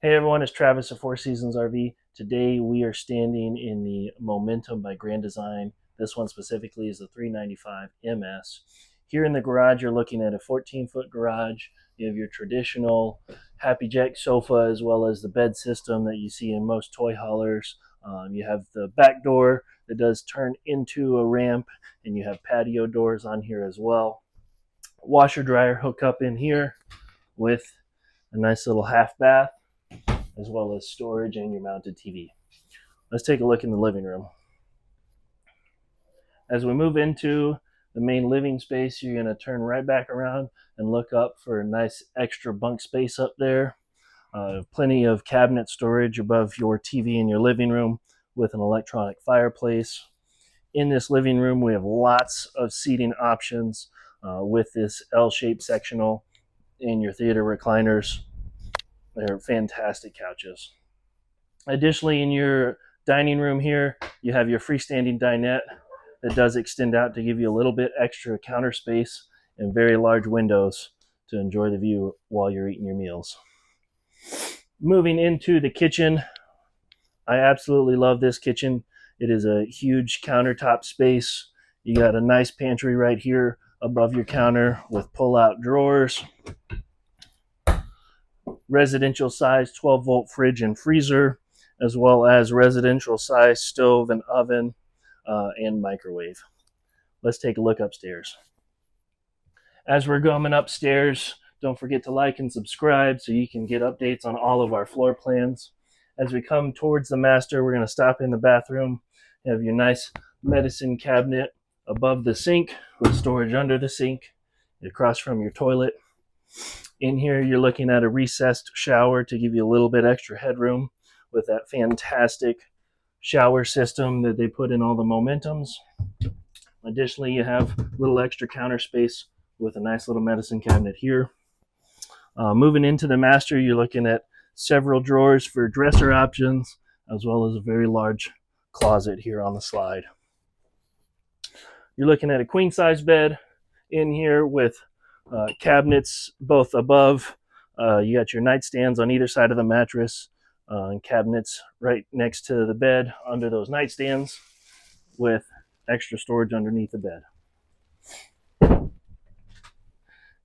Hey everyone, it's Travis of Four Seasons RV. Today we are standing in the Momentum by Grand Design. This one specifically is the 395 MS. Here in the garage, you're looking at a 14-foot garage. You have your traditional Happy Jack sofa as well as the bed system that you see in most toy haulers. You have the back door that does turn into a ramp, and you have patio doors on here as well. Washer dryer hookup in here with a nice little half bath, as well as storage and your mounted TV. Let's take a look in the living room. As we move into the main living space, you're going to turn right back around and look up for a nice extra bunk space up there. Plenty of cabinet storage above your TV in your living room with an electronic fireplace. In this living room, we have lots of seating options with this L-shaped sectional and your theater recliners. They're fantastic couches. Additionally, in your dining room here, you have your freestanding dinette that does extend out to give you a little bit extra counter space and very large windows to enjoy the view while you're eating your meals. Moving into the kitchen, I absolutely love this kitchen. It is a huge countertop space. You got a nice pantry right here above your counter with pull-out drawers. Residential size 12-volt fridge and freezer, as well as residential size stove and oven and microwave. Let's take a look upstairs. As we're going upstairs, don't forget to like and subscribe so you can get updates on all of our floor plans. As we come towards the master, we're going to stop in the bathroom. You have your nice medicine cabinet above the sink with storage under the sink across from your toilet. In here, you're looking at a recessed shower to give you a little bit extra headroom with that fantastic shower system that they put in all the Momentums. Additionally, you have a little extra counter space with a nice little medicine cabinet here. Moving into the master, you're looking at several drawers for dresser options, as well as a very large closet here on the slide. You're looking at a queen-size bed in here with cabinets both above. You got your nightstands on either side of the mattress and cabinets right next to the bed under those nightstands with extra storage underneath the bed.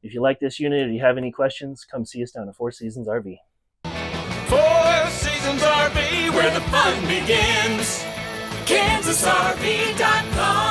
If you like this unit or you have any questions, come see us down at Four Seasons RV. Four Seasons RV, where the fun begins. KansasRV.com